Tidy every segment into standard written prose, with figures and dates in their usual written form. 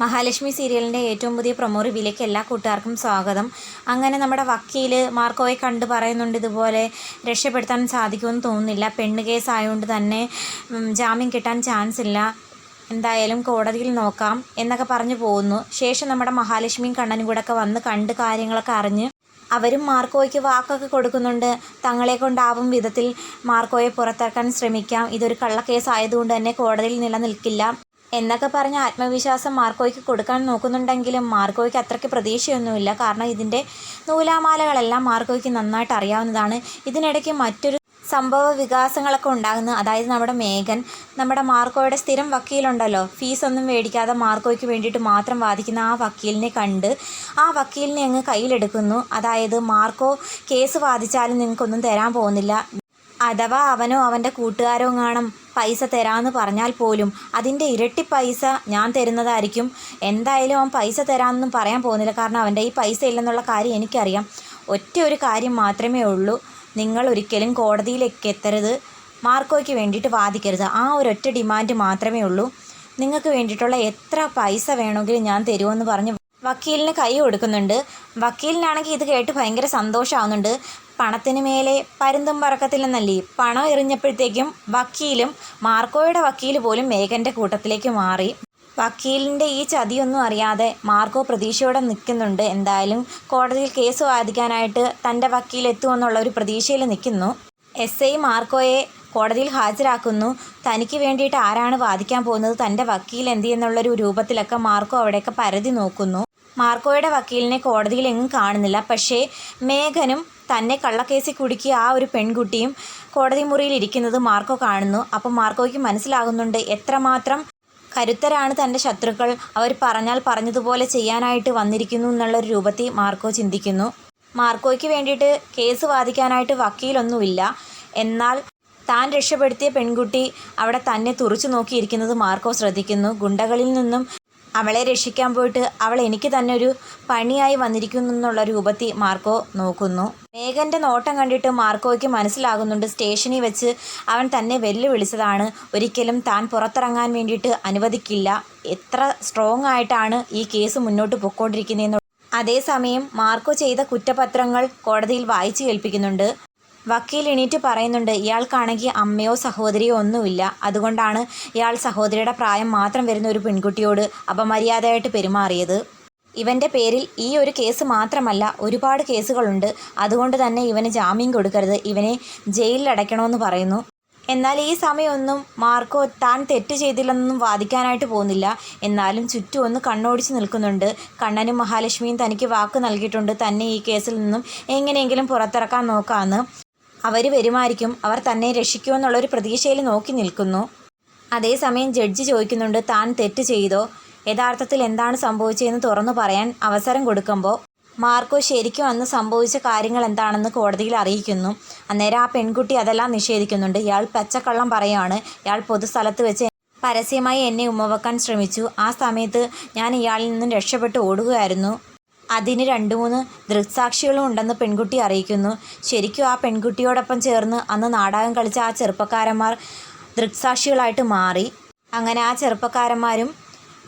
മഹാലക്ഷ്മി സീരിയലിൻ്റെ ഏറ്റവും പുതിയ പ്രൊമോ റിവ്യൂയിലേക്ക് എല്ലാ കൂട്ടുകാർക്കും സ്വാഗതം. അങ്ങനെ നമ്മുടെ വക്കീൽ മാർക്കോയെ കണ്ട് പറയുന്നുണ്ട്, ഇതുപോലെ രക്ഷപ്പെടുത്താൻ സാധിക്കുമെന്ന് തോന്നുന്നില്ല, പെണ്ണ് കേസ് ആയതുകൊണ്ട് തന്നെ ജാമ്യം കിട്ടാൻ ചാൻസ് ഇല്ല, എന്തായാലും കോടതിയിൽ നോക്കാം എന്നൊക്കെ പറഞ്ഞു പോകുന്നു. ശേഷം നമ്മുടെ മഹാലക്ഷ്മിയും കണ്ണനും കൂടെ ഒക്കെ വന്ന് കണ്ട് കാര്യങ്ങളൊക്കെ അറിഞ്ഞ് അവരും മാർക്കോയ്ക്ക് വാക്കൊക്കെ കൊടുക്കുന്നുണ്ട്. തങ്ങളെ കൊണ്ടാവും വിധത്തിൽ മാർക്കോയെ പുറത്തിറക്കാൻ ശ്രമിക്കാം, ഇതൊരു കള്ളക്കേസ് ആയതുകൊണ്ട് തന്നെ കോടതിയിൽ നിലനിൽക്കില്ല എന്നൊക്കെ പറഞ്ഞ് ആത്മവിശ്വാസം മാർക്കോയ്ക്ക് കൊടുക്കാൻ നോക്കുന്നുണ്ടെങ്കിലും മാർക്കോയ്ക്ക് അത്രയ്ക്ക് പ്രതീക്ഷയൊന്നുമില്ല. കാരണം ഇതിൻ്റെ നൂലാമാലകളെല്ലാം മാർക്കോയ്ക്ക് നന്നായിട്ട് അറിയാവുന്നതാണ്. ഇതിനിടയ്ക്ക് മറ്റൊരു സംഭവ വികാസങ്ങളൊക്കെ ഉണ്ടാകുന്നു. അതായത് നമ്മുടെ മേഘൻ നമ്മുടെ മാർക്കോയുടെ സ്ഥിരം വക്കീലുണ്ടല്ലോ, ഫീസൊന്നും മേടിക്കാതെ മാർക്കോയ്ക്ക് വേണ്ടിയിട്ട് മാത്രം വാദിക്കുന്ന ആ വക്കീലിനെ കണ്ട് ആ വക്കീലിനെ അങ്ങ് കയ്യിലെടുക്കുന്നു. അതായത് മാർക്കോ കേസ് വാദിച്ചാലും നിങ്ങൾക്കൊന്നും തരാൻ പോകുന്നില്ല, അഥവാ അവനോ അവൻ്റെ കൂട്ടുകാരോ കാണും പൈസ തരാമെന്ന് പറഞ്ഞാൽ പോലും അതിൻ്റെ ഇരട്ടി പൈസ ഞാൻ തരുന്നതായിരിക്കും. എന്തായാലും അവൻ പൈസ തരാമെന്നൊന്നും പറയാൻ പോകുന്നില്ല, കാരണം അവൻ്റെ ഈ പൈസ ഇല്ലെന്നുള്ള കാര്യം എനിക്കറിയാം. ഒറ്റ ഒരു കാര്യം മാത്രമേ ഉള്ളൂ, നിങ്ങൾ ഒരിക്കലും കോടതിയിലേക്ക് എത്തരുത്, മാർക്കോയ്ക്ക് വേണ്ടിയിട്ട് വാദിക്കരുത്. ആ ഒരൊറ്റ ഡിമാൻഡ് മാത്രമേ ഉള്ളൂ. നിങ്ങൾക്ക് വേണ്ടിയിട്ടുള്ള എത്ര പൈസ വേണമെങ്കിലും ഞാൻ തരുമെന്ന് പറഞ്ഞ് വക്കീലിന് കൈ കൊടുക്കുന്നുണ്ട്. വക്കീലിനാണെങ്കിൽ ഇത് കേട്ട് ഭയങ്കര സന്തോഷമാവുന്നുണ്ട്. പണത്തിന് മേലെ പരുന്തും പറക്കത്തില്ലെന്നല്ലേ, പണം എറിഞ്ഞപ്പോഴത്തേക്കും വക്കീലും മാർക്കോയുടെ വക്കീൽ പോലും മേഘൻ്റെ കൂട്ടത്തിലേക്ക് മാറി. വക്കീലിൻ്റെ ഈ ചതിയൊന്നും അറിയാതെ മാർക്കോ പ്രതീക്ഷയോടെ നിൽക്കുന്നുണ്ട്. എന്തായാലും കോടതിയിൽ കേസ് വാദിക്കാനായിട്ട് തൻ്റെ വക്കീൽ എത്തുമെന്നുള്ള ഒരു പ്രതീക്ഷയിൽ നിൽക്കുന്നു. SI മാർക്കോയെ കോടതിയിൽ ഹാജരാക്കുന്നു. തനിക്ക് വേണ്ടിയിട്ട് ആരാണ് വാദിക്കാൻ പോകുന്നത്, തൻ്റെ വക്കീൽ എന്ത് എന്നുള്ളൊരു രൂപത്തിലൊക്കെ മാർക്കോ അവിടെയൊക്കെ പരതി നോക്കുന്നു. മാർക്കോയുടെ വക്കീലിനെ കോടതിയിൽ എങ്ങും കാണുന്നില്ല. പക്ഷേ മേഘനും തന്നെ കള്ളക്കേസിൽ കുടുക്കിയ ആ ഒരു പെൺകുട്ടിയും കോടതി മുറിയിൽ ഇരിക്കുന്നത് മാർക്കോ കാണുന്നു. അപ്പം മാർക്കോയ്ക്ക് മനസ്സിലാകുന്നുണ്ട് എത്രമാത്രം കരുത്തരാണ് തൻ്റെ ശത്രുക്കൾ, അവർ പറഞ്ഞാൽ പറഞ്ഞതുപോലെ ചെയ്യാനായിട്ട് വന്നിരിക്കുന്നു എന്നുള്ളൊരു രൂപത്തിൽ മാർക്കോ ചിന്തിക്കുന്നു. മാർക്കോയ്ക്ക് വേണ്ടിയിട്ട് കേസ് വാദിക്കാനായിട്ട് വക്കീലൊന്നുമില്ല. എന്നാൽ താൻ രക്ഷപ്പെടുത്തിയ പെൺകുട്ടി അവിടെ തന്നെ തുറച്ചു നോക്കിയിരിക്കുന്നത് മാർക്കോ ശ്രദ്ധിക്കുന്നു. ഗുണ്ടകളിൽ നിന്നും അവളെ രക്ഷിക്കാൻ പോയിട്ട് അവൾ എനിക്ക് തന്നെ ഒരു പണിയായി വന്നിരിക്കുന്നു എന്നുള്ള രൂപത്തിൽ മാർക്കോ നോക്കുന്നു. മേഘൻ്റെ നോട്ടം കണ്ടിട്ട് മാർക്കോയ്ക്ക് മനസ്സിലാകുന്നുണ്ട്, സ്റ്റേഷനിൽ വെച്ച് അവൻ തന്നെ വെല്ലുവിളിച്ചതാണ്, ഒരിക്കലും താൻ പുറത്തിറങ്ങാൻ വേണ്ടിയിട്ട് അനുവദിക്കില്ല, എത്ര സ്ട്രോങ് ആയിട്ടാണ് ഈ കേസ് മുന്നോട്ട് പൊയ്ക്കൊണ്ടിരിക്കുന്നതെന്ന്. അതേസമയം മാർക്കോ ചെയ്ത കുറ്റപത്രങ്ങൾ കോടതിയിൽ വായിച്ചു കേൾപ്പിക്കുന്നുണ്ട്. വക്കീൽ എണീറ്റ് പറയുന്നുണ്ട്, ഇയാൾക്കാണെങ്കിൽ അമ്മയോ സഹോദരിയോ ഒന്നുമില്ല, അതുകൊണ്ടാണ് ഇയാൾ സഹോദരിയുടെ പ്രായം മാത്രം വരുന്ന ഒരു പെൺകുട്ടിയോട് അപമര്യാദയായിട്ട് പെരുമാറിയത്. ഇവൻ്റെ പേരിൽ ഈ ഒരു കേസ് മാത്രമല്ല, ഒരുപാട് കേസുകളുണ്ട്, അതുകൊണ്ട് തന്നെ ഇവന് ജാമ്യം കൊടുക്കരുത്, ഇവനെ ജയിലിൽ അടയ്ക്കണമെന്ന് പറയുന്നു. എന്നാൽ ഈ സമയമൊന്നും മാർക്കോ താൻ തെറ്റ് ചെയ്തില്ലെന്നൊന്നും വാദിക്കാനായിട്ട് പോകുന്നില്ല. എന്നാലും ചുറ്റും ഒന്ന് കണ്ണോടിച്ച് നിൽക്കുന്നുണ്ട്. കണ്ണനും മഹാലക്ഷ്മിയും തനിക്ക് വാക്ക് നൽകിയിട്ടുണ്ട്, തന്നെ ഈ കേസിൽ നിന്നും എങ്ങനെയെങ്കിലും പുറത്തിറക്കാൻ നോക്കാമെന്ന്. അവർ വരുമായിരിക്കും, അവർ തന്നെ രക്ഷിക്കുമെന്നുള്ളൊരു പ്രതീക്ഷയിൽ നോക്കി നിൽക്കുന്നു. അതേസമയം ജഡ്ജി ചോദിക്കുന്നുണ്ട്, താൻ തെറ്റ് ചെയ്തോ, യഥാർത്ഥത്തിൽ എന്താണ് സംഭവിച്ചതെന്ന് തുറന്നു പറയാൻ അവസരം കൊടുക്കുമ്പോൾ മാർക്കോ ശരിക്കും അന്ന് സംഭവിച്ച കാര്യങ്ങൾ എന്താണെന്ന് കോടതിയിൽ അറിയിക്കുന്നു. അന്നേരം ആ പെൺകുട്ടി അതെല്ലാം നിഷേധിക്കുന്നുണ്ട്. ഇയാൾ പച്ചക്കള്ളം പറയുകയാണ്, ഇയാൾ പൊതുസ്ഥലത്ത് വെച്ച് പരസ്യമായി എന്നെ ഉമ്മവെക്കാൻ ശ്രമിച്ചു, ആ സമയത്ത് ഞാൻ ഇയാളിൽ നിന്നും രക്ഷപ്പെട്ട് ഓടുകയായിരുന്നു, അതിന് 2-3 ദൃക്സാക്ഷികളും ഉണ്ടെന്ന് പെൺകുട്ടി അറിയിക്കുന്നു. ശരിക്കും ആ പെൺകുട്ടിയോടൊപ്പം ചേർന്ന് അന്ന് നാടകം കളിച്ച ആ ചെറുപ്പക്കാരന്മാർ ദൃക്സാക്ഷികളായിട്ട് മാറി. അങ്ങനെ ആ ചെറുപ്പക്കാരന്മാരും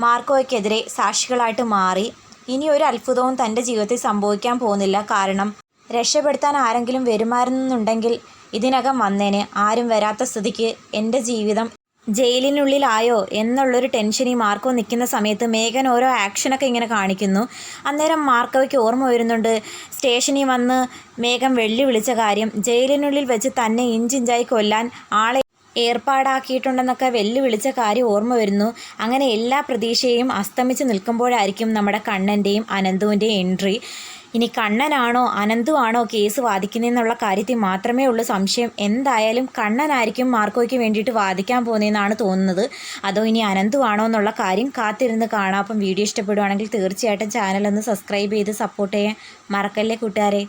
മാർക്കോയ്ക്കെതിരെ സാക്ഷികളായിട്ട് മാറി. ഇനി ഒരു അത്ഭുതവും തൻ്റെ ജീവിതത്തിൽ സംഭവിക്കാൻ പോകുന്നില്ല. കാരണം രക്ഷപ്പെടുത്താൻ ആരെങ്കിലും വരുമായിരുന്നുണ്ടെങ്കിൽ ഇതിനകം വന്നേനെ, ആരും വരാത്ത സ്ഥിതിക്ക് എൻ്റെ ജീവിതം ജയിലിനുള്ളിലായോ എന്നുള്ളൊരു ടെൻഷൻ ഈ മാർക്കോ നിൽക്കുന്ന സമയത്ത് മേഘൻ ഓരോ ആക്ഷനൊക്കെ ഇങ്ങനെ കാണിക്കുന്നു. അന്നേരം മാർക്കോയ്ക്ക് ഓർമ്മ വരുന്നുണ്ട്, സ്റ്റേഷനിൽ വന്ന് മേഘൻ വെല്ലുവിളിച്ച കാര്യം, ജയിലിനുള്ളിൽ വെച്ച് തന്നെ ഇഞ്ചിഞ്ചായി കൊല്ലാൻ ആളെ ഏർപ്പാടാക്കിയിട്ടുണ്ടെന്നൊക്കെ വെല്ലുവിളിച്ച കാര്യം ഓർമ്മ വരുന്നു. അങ്ങനെ എല്ലാ പ്രതീക്ഷയും അസ്തമിച്ച് നിൽക്കുമ്പോഴായിരിക്കും നമ്മുടെ കണ്ണൻ്റെയും അനന്തുവിൻ്റെയും എൻട്രി. ഇനി കണ്ണനാണോ അനന്തു ആണോ കേസ് വാദിക്കുന്നതെന്നുള്ള കാര്യത്തിൽ മാത്രമേ ഉള്ളൂ സംശയം. എന്തായാലും കണ്ണനായിരിക്കും മാർക്കോയ്ക്ക് വേണ്ടിയിട്ട് വാദിക്കാൻ പോകുന്നതെന്നാണ് തോന്നുന്നത്. അതോ ഇനി അനന്തു ആണോ എന്നുള്ള കാര്യം കാത്തിരുന്ന് കാണാം. അപ്പം വീഡിയോ ഇഷ്ടപ്പെടുവാണെങ്കിൽ തീർച്ചയായിട്ടും ചാനലൊന്ന് സബ്സ്ക്രൈബ് ചെയ്ത് സപ്പോർട്ട് ചെയ്യാൻ മറക്കല്ലേ കൂട്ടുകാരെ.